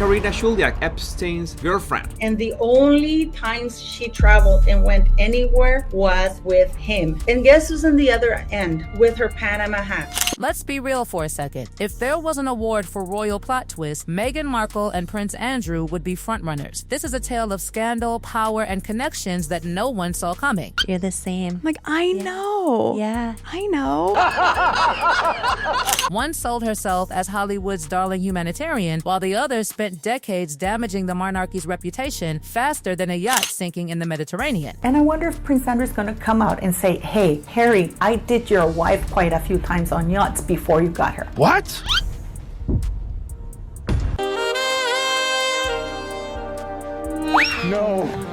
Karina Shuliak, Epstein's girlfriend. And the only times she traveled and went anywhere was with him. And guess who's on the other end with her Panama hat? Let's be real for a second. If there was an award for royal plot twist, Meghan Markle and Prince Andrew would be frontrunners. This is a tale of scandal, power, and connections that no one saw coming. You're the same. Like, I know. Yeah. I know. One sold herself as Hollywood's darling humanitarian, while the other spent decades damaging the monarchy's reputation faster than a yacht sinking in the Mediterranean. And I wonder if Prince Andrew's going to come out and say, hey, Harry, I did your wife quite a few times on yachts before you got her. What? No.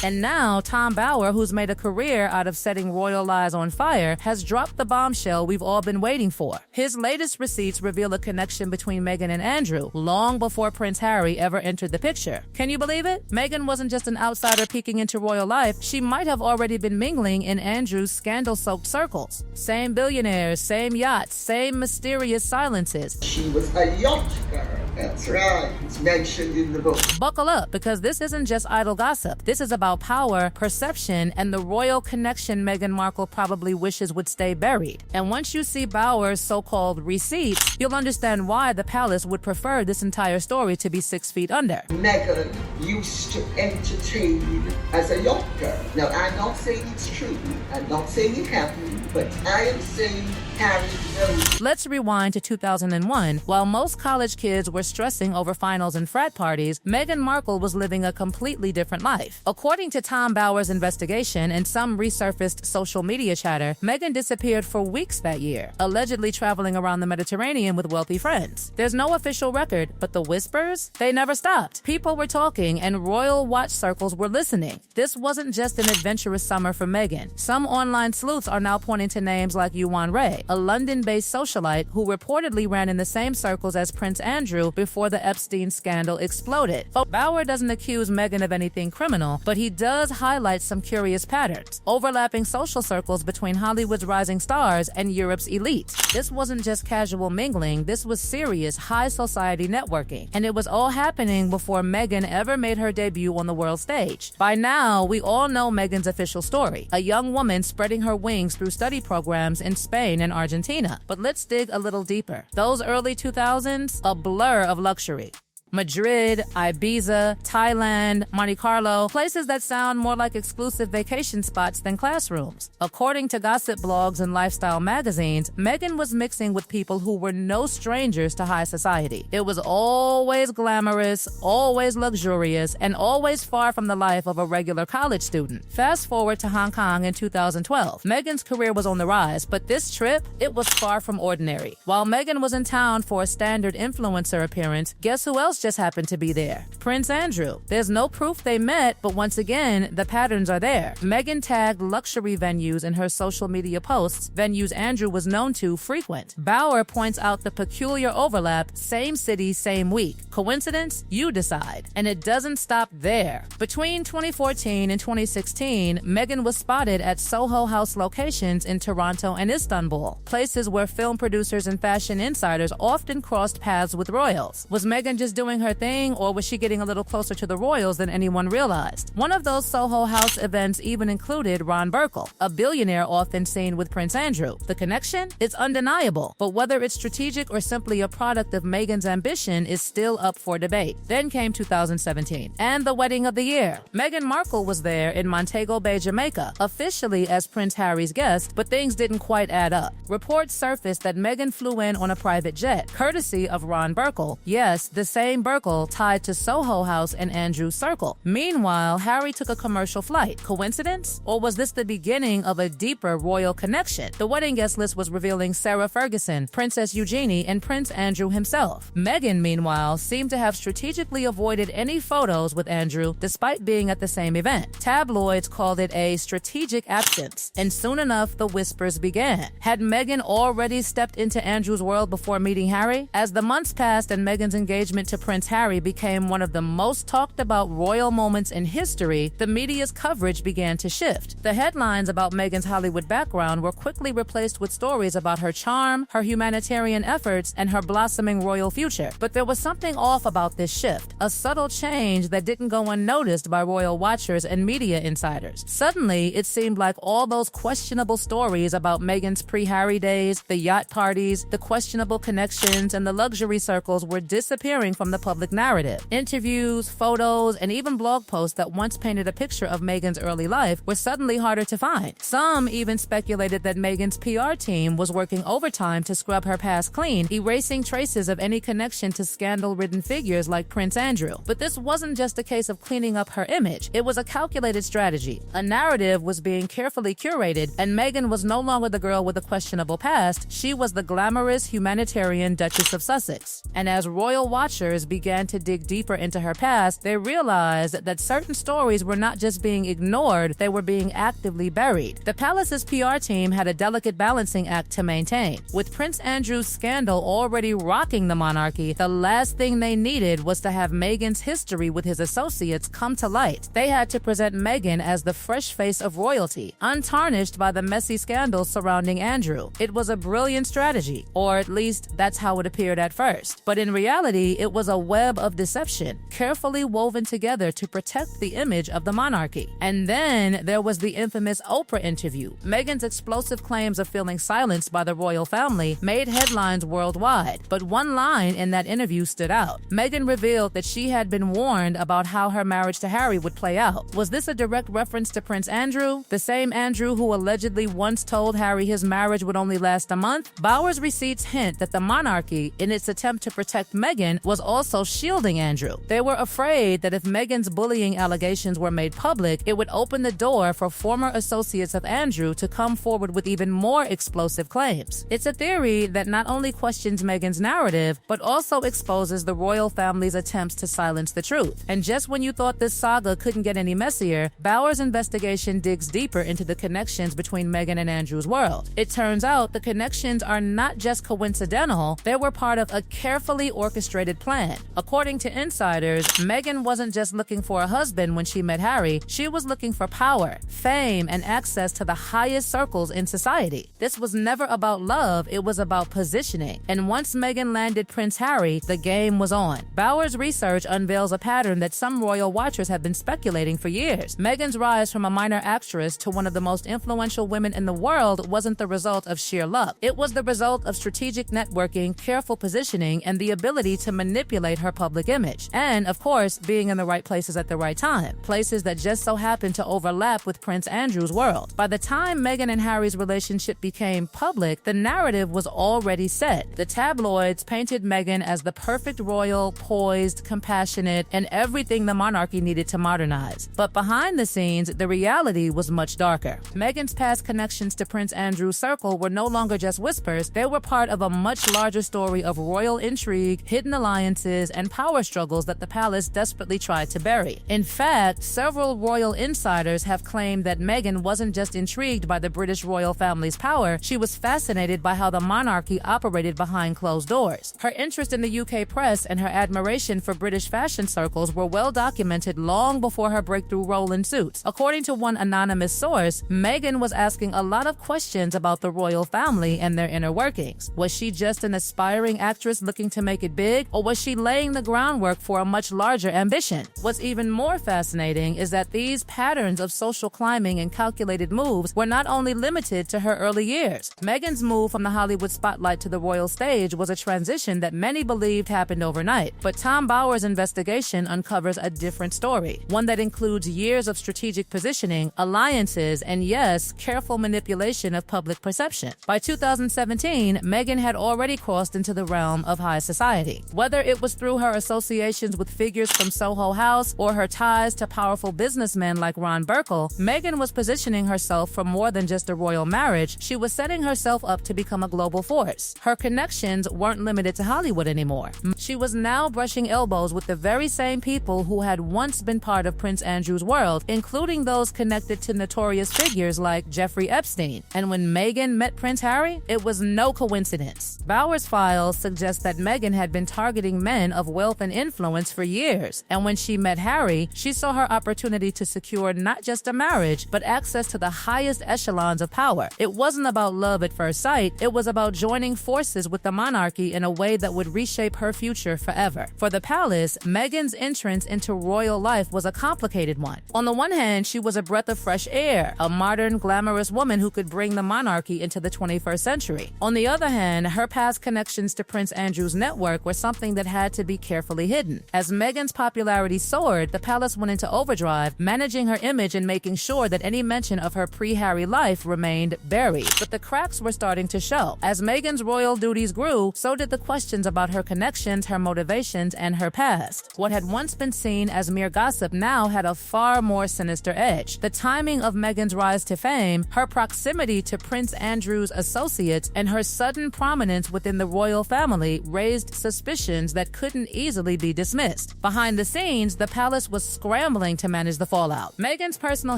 And now, Tom Bower, who's made a career out of setting royal lives on fire, has dropped the bombshell we've all been waiting for. His latest receipts reveal a connection between Meghan and Andrew, long before Prince Harry ever entered the picture. Can you believe it? Meghan wasn't just an outsider peeking into royal life. She might have already been mingling in Andrew's scandal-soaked circles. Same billionaires, same yachts, same mysterious silences. She was a yacht girl. That's right. It's mentioned in the book. Buckle up, because this isn't just idle gossip. This is about power, perception, and the royal connection Meghan Markle probably wishes would stay buried. And once you see Bower's so-called receipts, you'll understand why the palace would prefer this entire story to be 6 feet under. Meghan used to entertain as a yacht girl. Now, I'm not saying it's true. I'm not saying it happened, but I am saying Harry knows. Let's rewind to 2001. While most college kids were stressing over finals and frat parties, Meghan Markle was living a completely different life. According to Tom Bower's investigation and some resurfaced social media chatter, Meghan disappeared for weeks that year, allegedly traveling around the Mediterranean with wealthy friends. There's no official record, but the whispers, they never stopped. People were talking and royal watch circles were listening. This wasn't just an adventurous summer for Meghan. Some online sleuths are now pointing to names like Yuan Ray, a London-based socialite who reportedly ran in the same circles as Prince Andrew before the Epstein scandal exploded. Bower doesn't accuse Meghan of anything criminal, but he does highlight some curious patterns, overlapping social circles between Hollywood's rising stars and Europe's elite. This wasn't just casual mingling, this was serious high society networking, and it was all happening before Meghan ever made her debut on the world stage. By now, we all know Meghan's official story, a young woman spreading her wings through study programs in Spain and Argentina. But let's dig a little deeper. Those early 2000s, a blur of luxury. Madrid, Ibiza, Thailand, Monte Carlo, places that sound more like exclusive vacation spots than classrooms. According to gossip blogs and lifestyle magazines, Meghan was mixing with people who were no strangers to high society. It was always glamorous, always luxurious, and always far from the life of a regular college student. Fast forward to Hong Kong in 2012. Meghan's career was on the rise, but this trip, it was far from ordinary. While Meghan was in town for a standard influencer appearance, guess who else just happened to be there? Prince Andrew. There's no proof they met, but once again, the patterns are there. Meghan tagged luxury venues in her social media posts, venues Andrew was known to frequent. Bower points out the peculiar overlap, same city, same week. Coincidence? You decide. And it doesn't stop there. Between 2014 and 2016, Meghan was spotted at Soho House locations in Toronto and Istanbul, places where film producers and fashion insiders often crossed paths with royals. Was Meghan just doing her thing, or was she getting a little closer to the royals than anyone realized? One of those Soho House events even included Ron Burkle, a billionaire often seen with Prince Andrew. The connection? It's undeniable, but whether it's strategic or simply a product of Meghan's ambition is still up for debate. Then came 2017, and the wedding of the year. Meghan Markle was there in Montego Bay, Jamaica, officially as Prince Harry's guest, but things didn't quite add up. Reports surfaced that Meghan flew in on a private jet, courtesy of Ron Burkle. Yes, the same Burkle tied to Soho House and Andrew's circle. Meanwhile, Harry took a commercial flight. Coincidence? Or was this the beginning of a deeper royal connection? The wedding guest list was revealing Sarah Ferguson, Princess Eugenie, and Prince Andrew himself. Meghan, meanwhile, seemed to have strategically avoided any photos with Andrew despite being at the same event. Tabloids called it a strategic absence, and soon enough the whispers began. Had Meghan already stepped into Andrew's world before meeting Harry? As the months passed and Meghan's engagement to Prince Harry became one of the most talked about royal moments in history, the media's coverage began to shift. The headlines about Meghan's Hollywood background were quickly replaced with stories about her charm, her humanitarian efforts, and her blossoming royal future. But there was something off about this shift, a subtle change that didn't go unnoticed by royal watchers and media insiders. Suddenly, it seemed like all those questionable stories about Meghan's pre-Harry days, the yacht parties, the questionable connections, and the luxury circles were disappearing from the public narrative. Interviews, photos, and even blog posts that once painted a picture of Meghan's early life were suddenly harder to find. Some even speculated that Meghan's PR team was working overtime to scrub her past clean, erasing traces of any connection to scandal-ridden figures like Prince Andrew. But this wasn't just a case of cleaning up her image. It was a calculated strategy. A narrative was being carefully curated, and Meghan was no longer the girl with a questionable past. She was the glamorous humanitarian Duchess of Sussex. And as royal watchers began to dig deeper into her past, they realized that certain stories were not just being ignored, they were being actively buried. The palace's PR team had a delicate balancing act to maintain. With Prince Andrew's scandal already rocking the monarchy, the last thing they needed was to have Meghan's history with his associates come to light. They had to present Meghan as the fresh face of royalty, untarnished by the messy scandals surrounding Andrew. It was a brilliant strategy, or at least that's how it appeared at first. But in reality, it was a web of deception, carefully woven together to protect the image of the monarchy. And then there was the infamous Oprah interview. Meghan's explosive claims of feeling silenced by the royal family made headlines worldwide. But one line in that interview stood out. Meghan revealed that she had been warned about how her marriage to Harry would play out. Was this a direct reference to Prince Andrew, the same Andrew who allegedly once told Harry his marriage would only last a month? Bowers' receipts hint that the monarchy, in its attempt to protect Meghan, was also shielding Andrew. They were afraid that if Meghan's bullying allegations were made public, it would open the door for former associates of Andrew to come forward with even more explosive claims. It's a theory that not only questions Meghan's narrative, but also exposes the royal family's attempts to silence the truth. And just when you thought this saga couldn't get any messier, Bowers' investigation digs deeper into the connections between Meghan and Andrew's world. It turns out the connections are not just coincidental, they were part of a carefully orchestrated plan. According to insiders, Meghan wasn't just looking for a husband when she met Harry, she was looking for power, fame, and access to the highest circles in society. This was never about love, it was about positioning. And once Meghan landed Prince Harry, the game was on. Bowers' research unveils a pattern that some royal watchers have been speculating for years. Meghan's rise from a minor actress to one of the most influential women in the world wasn't the result of sheer luck. It was the result of strategic networking, careful positioning, and the ability to manipulate her public image. And, of course, being in the right places at the right time. Places that just so happened to overlap with Prince Andrew's world. By the time Meghan and Harry's relationship became public, the narrative was already set. The tabloids painted Meghan as the perfect royal, poised, compassionate, and everything the monarchy needed to modernize. But behind the scenes, the reality was much darker. Meghan's past connections to Prince Andrew's circle were no longer just whispers, they were part of a much larger story of royal intrigue, hidden alliances, and power struggles that the palace desperately tried to bury. In fact, several royal insiders have claimed that Meghan wasn't just intrigued by the British royal family's power, she was fascinated by how the monarchy operated behind closed doors. Her interest in the UK press and her admiration for British fashion circles were well documented long before her breakthrough role in Suits. According to one anonymous source, Meghan was asking a lot of questions about the royal family and their inner workings. Was she just an aspiring actress looking to make it big, or was she laying the groundwork for a much larger ambition? What's even more fascinating is that these patterns of social climbing and calculated moves were not only limited to her early years. Meghan's move from the Hollywood spotlight to the royal stage was a transition that many believed happened overnight. But Tom Bowers' investigation uncovers a different story, one that includes years of strategic positioning, alliances, and yes, careful manipulation of public perception. By 2017, Meghan had already crossed into the realm of high society. Whether it was through her associations with figures from Soho House or her ties to powerful businessmen like Ron Burkle, Meghan was positioning herself for more than just a royal marriage. She was setting herself up to become a global force. Her connections weren't limited to Hollywood anymore. She was now brushing elbows with the very same people who had once been part of Prince Andrew's world, including those connected to notorious figures like Jeffrey Epstein. And when Meghan met Prince Harry, it was no coincidence. Bowers' files suggest that Meghan had been targeting men men of wealth and influence for years. And when she met Harry, she saw her opportunity to secure not just a marriage, but access to the highest echelons of power. It wasn't about love at first sight, it was about joining forces with the monarchy in a way that would reshape her future forever. For the palace, Meghan's entrance into royal life was a complicated one. On the one hand, she was a breath of fresh air, a modern, glamorous woman who could bring the monarchy into the 21st century. On the other hand, her past connections to Prince Andrew's network were something that had to be carefully hidden. As Meghan's popularity soared, the palace went into overdrive, managing her image and making sure that any mention of her pre-Harry life remained buried. But the cracks were starting to show. As Meghan's royal duties grew, so did the questions about her connections, her motivations, and her past. What had once been seen as mere gossip now had a far more sinister edge. The timing of Meghan's rise to fame, her proximity to Prince Andrew's associates, and her sudden prominence within the royal family raised suspicions that couldn't easily be dismissed. Behind the scenes, the palace was scrambling to manage the fallout. Meghan's personal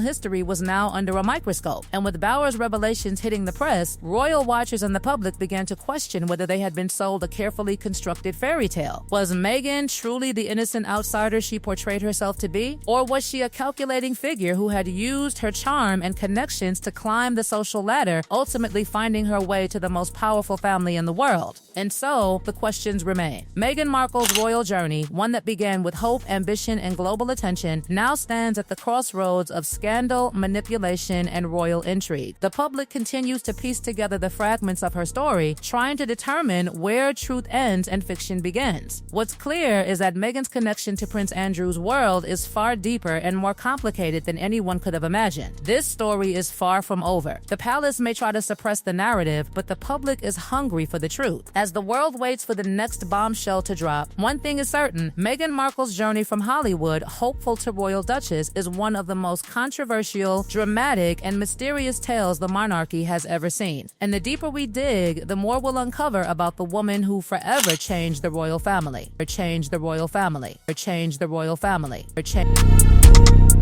history was now under a microscope, and with Bauer's revelations hitting the press, royal watchers and the public began to question whether they had been sold a carefully constructed fairy tale. Was Meghan truly the innocent outsider she portrayed herself to be? Or was she a calculating figure who had used her charm and connections to climb the social ladder, ultimately finding her way to the most powerful family in the world? And so, the questions remain. Meghan Markle's royal journey, one that began with hope, ambition, and global attention, now stands at the crossroads of scandal, manipulation, and royal intrigue. The public continues to piece together the fragments of her story, trying to determine where truth ends and fiction begins. What's clear is that Meghan's connection to Prince Andrew's world is far deeper and more complicated than anyone could have imagined. This story is far from over. The palace may try to suppress the narrative, but the public is hungry for the truth. As the world waits for the next bombshell to drop, one thing is certain: Meghan Markle's journey from Hollywood, hopeful to royal duchess, is one of the most controversial, dramatic, and mysterious tales the monarchy has ever seen. And the deeper we dig, the more we'll uncover about the woman who forever changed the royal family, or changed the royal family, or changed the royal family, or changed...